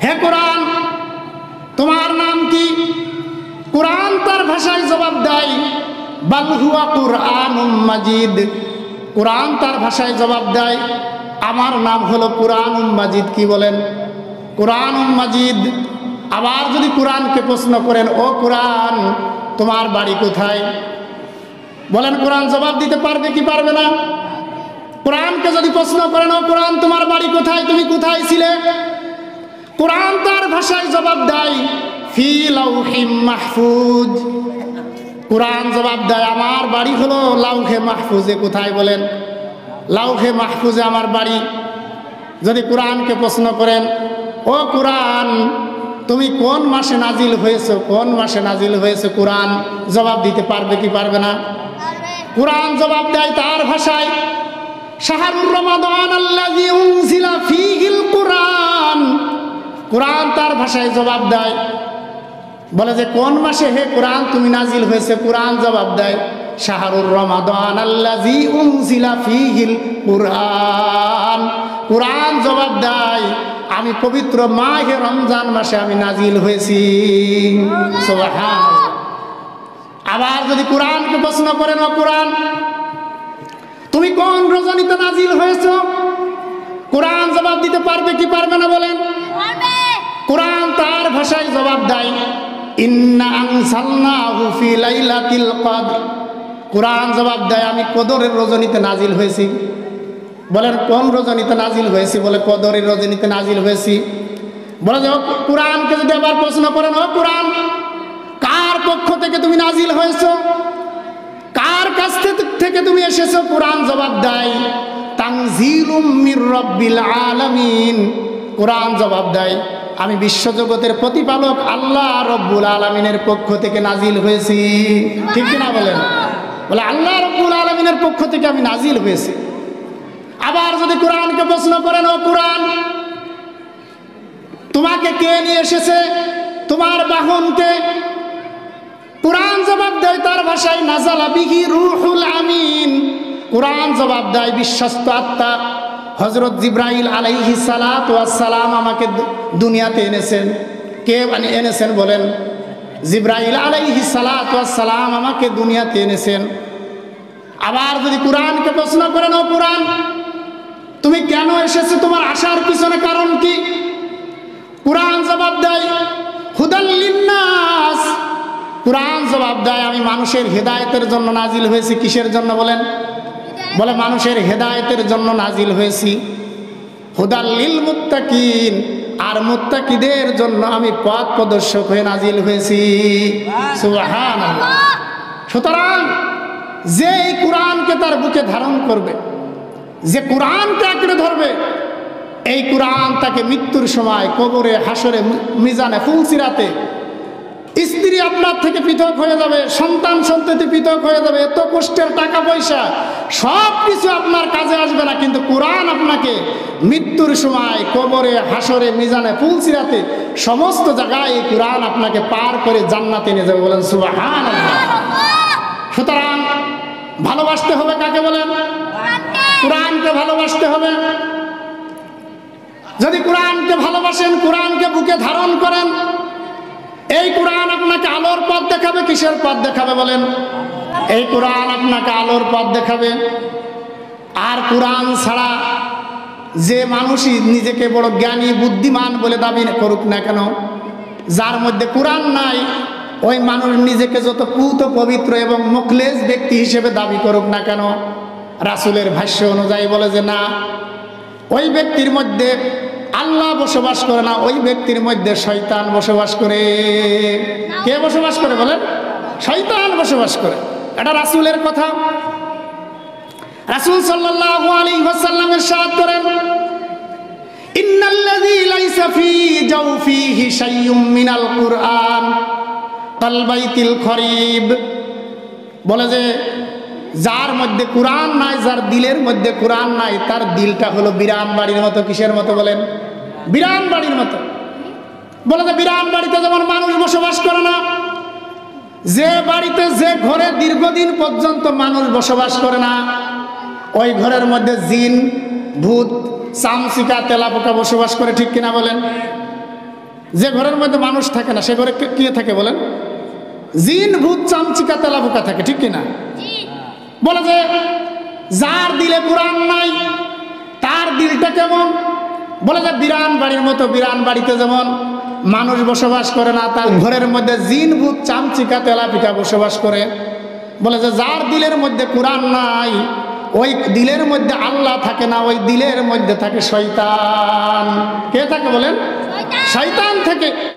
হে কোরআন তোমার নাম কি? কোরআন তার ভাষায় জবাব দেয় বাল হুয়া কুরআনুম মাজিদ। কোরআন তার ভাষায় জবাব দেয় আমার নাম হলো কুরআনুম মাজিদ। কি বলেন? কুরআনুম মাজিদ। আবার যদি কোরআনকে প্রশ্ন করেন ও কোরআন তোমার বাড়ি কোথায়? বলেন কোরআন জবাব দিতে পারবে কি পারবে না? কোরআনকে যদি প্রশ্ন করেন ও কোরআন তোমার বাড়ি কোথায়, তুমি কোথায় ছিলে? কোরআন তার ভাষায় জবাব দেয় ফি লাউহিম মাহফুজ। কোরআন জবাব দেয় আমার বাড়ি হলো লাউহে মাহফুজে। কোথায় বলেন? লাউহে মাহফুজে আমার বাড়ি। যদি কোরআনকে প্রশ্ন করেন ও কোরআন তুমি কোন মাসে নাজিল হয়েছো, কোন মাসে নাজিল হয়েছে, কোরআন জবাব দিতে পারবে কি পারবে না? কোরআন জবাব দেয় তার ভাষায় শাহরুর রমাদান আল্লাযী উনজিলা ফীহিল কুরআন। কোরআন তার ভাষায় জবাব দেয়, বলে যে কোন মাসে হে কোরআন তুমি নাজিল হয়েছে? কোরআন জবাব দেয় শাহরুর রমাদান আল্লাযী উনজিলা ফীহিল কুরআন। কোরআন জবাব দেয় আমি পবিত্র মাহে রমজান মাসে আমি নাজিল হয়েছি। সুবহানাল্লাহ। আবার যদি কোরআনকে প্রশ্ন করেন ও কোরআন তুমি কোন রজনীতে নাজিল হয়েছ? কোরআন জবাব দিতে পারবে কি পারবে না বলেন? কোরআন তার ভাষায় জবাব দেয় ইন্না আনসালনাহু ফি লাইলাতিল কদর। কোরআন জবাব দেয় আমি কদরের রজনীতে নাজিল হয়েছি। বলেন কোন রজনীতে নাজিল হয়েছি? বলে কদরের রজনীতে নাজিল হয়েছি। বলে যে কোরআনকে যদি আবার প্রশ্ন করেন ও কোরআন কার পক্ষ থেকে তুমি নাজিল হয়েছো, কার কাছ থেকে তুমি এসেছো? কোরআন জবাব দেয় তানজিলুম মির রাব্বিল আলামিন। কোরআন জবাব দেয় আমি বিশ্বজগতের প্রতিপালক আল্লাহ রব্বুল আলামিনের পক্ষ থেকে নাজিল হয়েছি। ঠিক কিনা বলেন? বলে আল্লাহ রব্বুল আলামিনের পক্ষ থেকে আমি নাজিল হয়েছি। আবার যদি কোরআনকে প্রশ্ন করেন ও কোরআন তোমাকে কে নিয়ে এসেছে, তোমার বাহনকে? কোরআন জবাব দেয় তার ভাষায় নাজালা বিহি রূহুল আমিন। কোরআন জবাব দেয় বিশ্বস্ত আত্মা হযরত জিবরাইল আলাইহিস সালাতু ওয়াস সালাম আমাকে দুনিয়াতে এনেছেন। কে এনেছেন বলেন? জিবরাইল আলাইহিস সালাতু ওয়াস সালাম আমাকে দুনিয়াতে এনেছেন। আবার যদি কোরআনকে প্রশ্ন করেন ও কোরআন তুমি কেন এসেছো, তোমার আসার পিছনে কারণ কি? কোরআন জবাব দেয় হুদাল লিন্নাস। কোরআন জবাব দেয় আমি মানুষের হেদায়েতের জন্য নাজিল হয়েছি। কিসের জন্য বলেন? বলে মানুষের হেদায়েতের জন্য নাজিল হয়েছি। হুদাল লিল মুত্তাকিন, আর মুত্তাকিদের জন্য আমি পথ প্রদর্শক হয়ে নাজিল হয়েছি। সুবহানাল্লাহ। সুতরাং যে এই কোরআনকে তার বুকে ধারণ করবে, যে কোরআনকে আঁকড়ে ধরবে, এই কোরআন তাকে মৃত্যুর সময় কবরে, হাসরে, মিজানে, ফুলসিরাতে স্ত্রী আপনার থেকে পৃথক হয়ে যাবে, সন্তান সন্ততি পৃথক হয়ে যাবে, এত কষ্টের টাকা পয়সা সব কিছু আপনার কাজে আসবে না, কিন্তু কোরআন আপনাকে মৃত্যুর সময় কবরে, হাসরে, মিজানে, ফুলসিরাতে সমস্ত জায়গায় এই কোরআন আপনাকে পার করে জান্নাতে নিয়ে যাবে। বলেন সুবহানাল্লাহ। সুতরাং ভালোবাসতে হবে কাকে বলেন? কোরআনকে ভালোবাসতে হবে। যদি কোরআনকে ভালোবাসেন, কোরআনকে বুকে ধারণ করেন, এই কোরআন আপনাকে আলোর পথ দেখাবে। কিসের পথ দেখাবে বলেন? এই কোরআন আপনাকে আলোর পথ দেখাবে। আর কোরআন ছাড়া যে মানুষই নিজেকে বড় জ্ঞানী বুদ্ধিমান বলে দাবি করুক না কেন, যার মধ্যে কোরআন নাই ওই মানুষ নিজেকে যত পুত পবিত্র এবং মুখলেস ব্যক্তি হিসেবে দাবি করুক না কেন, রাসূলের ভাষ্য অনুযায়ী বলে যে না, ওই ব্যক্তির মধ্যে আল্লাহ বসবাস করে না, ওই ব্যক্তির মধ্যে শয়তান বসবাস করে। কে বসবাস করে বলেন? শয়তান বসবাস করে। এটা রাসূলের কথা। রাসূল সাল্লাল্লাহু আলাইহি ওয়াসাল্লাম ইরশাদ করেন ইন্নাল্লাযী লাইসা ফী জাওফিহি শাইয়ুম মিনাল কুরআন কাল বাইতিল খরিব। বলে যে যার মধ্যে কোরআন নাই, যার দিলের মধ্যে কোরআন নাই, তার দিলটা হলো বিরান বাড়ির মতো। কিসের মতো বলেন? বিরান বাড়ির মতো। বলে যে বিরান বাড়িতে যেমন মানুষ বসবাস করে না, যে বাড়িতে, যে ঘরে দীর্ঘদিন পর্যন্ত মানুষ বসবাস করে না, ওই ঘরের মধ্যে জিন, ভূত, চামচিকা, তেলাপোকা বসবাস করে। ঠিক কিনা বলেন? যে ঘরের মধ্যে মানুষ থাকে না সে ঘরে কে থাকে বলেন? জিন ভূত চামচিকা তেলাপোকা থাকে, ঠিক কিনা? বলে যে যার দিলে কোরআন নাই তার দিলটা কেমন? বলে যে বিরান বাড়ির মতো, বিরান বাড়িতে যেমন মানুষ বসবাস করে না, তার ঘরের মধ্যে জিন ভূত চামচিকা তেলাপিকা বসবাস করে। বলে যে যার দিলের মধ্যে কোরআন নাই ওই দিলের মধ্যে আল্লাহ থাকে না, ওই দিলের মধ্যে থাকে শয়তান। কে থাকে বলেন? শয়তান থাকে।